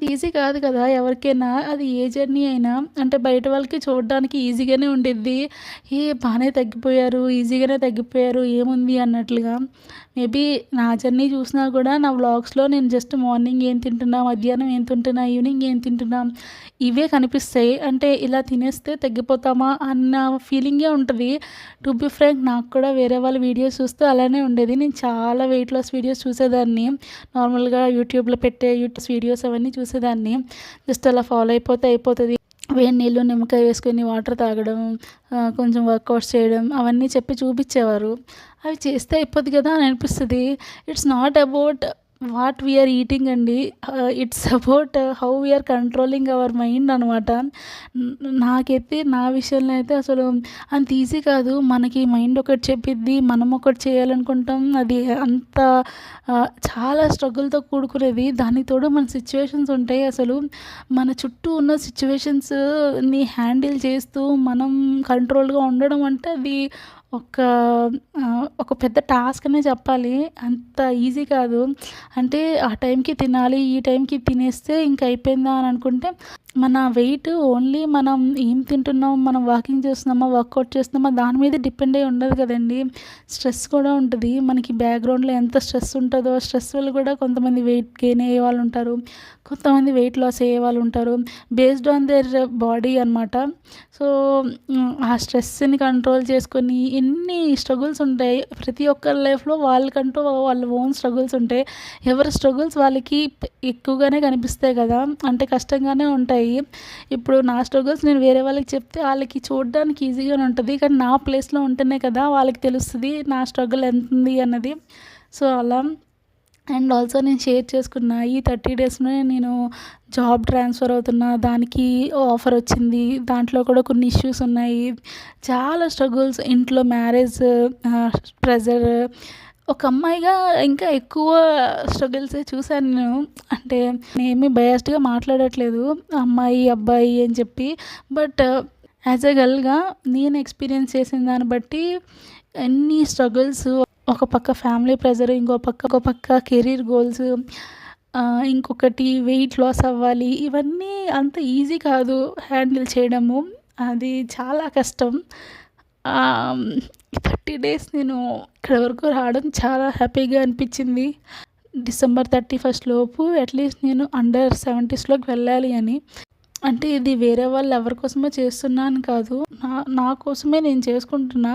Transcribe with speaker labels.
Speaker 1: అంత ఈజీ కాదు కదా ఎవరికైనా. అది ఏ జర్నీ అయినా. అంటే బయట వాళ్ళకి చూడడానికి ఈజీగానే ఉండిద్ది. బానే తగ్గిపోయారు, ఈజీగానే తగ్గిపోయారు ఏముంది అన్నట్లుగా. మేబీ నా జర్నీ చూసినా కూడా నా వ్లాగ్స్‌లో నేను జస్ట్ మార్నింగ్ ఏం తింటున్నా, మధ్యాహ్నం ఏం తింటున్నా, ఈవినింగ్ ఏం తింటున్నా ఇవే కనిపిస్తాయి. అంటే ఇలా తినేస్తే తగ్గిపోతామా అన్న ఫీలింగే ఉంటది. టు బీ ఫ్రాంక్ నాకు కూడా వేరే వాళ్ళ వీడియోస్ చూస్తూ అలానే ఉండేది. నేను చాలా వెయిట్ లాస్ వీడియోస్ చూసేదాన్ని. నార్మల్‌గా యూట్యూబ్‌లో పెట్టే వీడియోస్ అవన్నీ చూసేదాన్ని. జస్ట్ అలా ఫాలో అయిపోతే అయిపోతది. వేడి నీళ్ళు, నిమ్మకాయ వేసుకొని వాటర్ తాగడం, కొంచెం వర్కౌట్స్ చేయడం అవన్నీ చెప్పి చూపిచ్చేవారు. అవి చేస్తే అయిపోద్ది కదా అని అనిపిస్తది. It's not about what we are eating అండి. It's about how we are controlling our mind అనమాట. నాకైతే నా విషయంలో అయితే అసలు అంత ఈజీ కాదు. మనకి మైండ్ ఒకటి చెప్పిద్ది, మనం ఒకటి చేయాలనుకుంటాం. అది అంత చాలా స్ట్రగుల్‌తో కూడుకునేది. దానికి తోడు మన సిచ్యువేషన్స్ ఉంటాయి. అసలు మన చుట్టూ ఉన్న సిచ్యువేషన్స్‌ని హ్యాండిల్ చేస్తూ మనం కంట్రోల్‌గా ఉండడం అంటే అది ఒక ఒక పెద్ద టాస్క్ అనే చెప్పాలి. అంత ఈజీ కాదు. అంటే ఆ టైంకి తినాలి, ఈ టైంకి తినేస్తే ఇంక అయిపోయిందా అని అనుకుంటే మన వెయిట్ ఓన్లీ మనం ఏం తింటున్నాం, మనం వాకింగ్ చేస్తున్నామా, వర్కౌట్ చేస్తున్నామా దాని మీద డిపెండ్ అయ్యి ఉండదు కదండీ. స్ట్రెస్ కూడా ఉంటది. మనకి బ్యాక్‌గ్రౌండ్‌లో ఎంత స్ట్రెస్ ఉంటదో, స్ట్రెస్ వల్ల కూడా కొంతమంది వెయిట్ గెయిన్ అయ్యే వాళ్ళు ఉంటారు. కొంతమంది వెయిట్ లాస్ అయ్యే వాళ్ళు ఉంటారు. బేస్డ్ ఆన్ దేర్ బాడీ అనమాట. సో, ఆ స్ట్రెస్‌ని కంట్రోల్ చేసుకొని ఎన్ని స్ట్రగుల్స్ ఉంటాయి. ప్రతి ఒక్కరి లైఫ్‌లో వాళ్ళకంటూ వాళ్ళ ఓన్ స్ట్రగుల్స్ ఉంటాయి. ఎవరి స్ట్రగుల్స్ వాళ్ళకి ఎక్కువగానే కనిపిస్తాయి కదా! అంటే కష్టంగానే ఉంటాయి. ఇప్పుడు నా స్ట్రగుల్స్ నేను వేరే వాళ్ళకి చెప్తే ఆళ్ళకి చూడడానికి ఈజీగానే ఉంటది. కానీ నా ప్లేస్‌లో ఉంటేనే కదా వాళ్ళకి తెలుస్తది నా స్ట్రగుల్ ఎంతుంది అన్నది. సో, అలా అండ్ ఆల్సో నేను షేర్ చేసుకున్న ఈ 30 డేస్‌లోనే నేను జాబ్ ట్రాన్స్‌ఫర్ అవుతున్నా. దానికి ఆఫర్ వచ్చింది. దాంట్లో కూడా కొన్ని ఇష్యూస్ ఉన్నాయి. చాలా స్ట్రగుల్స్ ఇంట్లో మ్యారేజ్ ప్రెషర్. ఒక అమ్మాయిగా ఇంకా ఎక్కువ స్ట్రగుల్సే చూసాను నేను. అంటే నేనేమి బయాస్డ్‌గా మాట్లాడట్లేదు. అమ్మాయి, అబ్బాయి అని చెప్పి. బట్ యాస్ ఎ గర్ల్‌గా నేను ఎక్స్‌పీరియన్స్ చేసిన దాన్ని బట్టి ఎన్ని స్ట్రగుల్స్ ఒక పక్క ఫ్యామిలీ ప్రెషర్, ఒక పక్క కెరీర్ గోల్స్, ఇంకొకటి వెయిట్ లాస్ అవ్వాలి. ఇవన్నీ అంత ఈజీ కాదు హ్యాండిల్ చేయడము. అది చాలా కష్టం. ఈ 30 డేస్ నేను ఇక్కడి వరకు రావడం చాలా హ్యాపీగా అనిపించింది. డిసెంబర్ 31 లోపు అట్‌లీస్ట్ నేను అండర్ 70స్‌లోకి వెళ్ళాలి అని. అంటే ఇది వేరే వాళ్ళు ఎవరి కోసమో చేస్తున్నా అని కాదు. నా నా కోసమే నేను చేసుకుంటున్నా.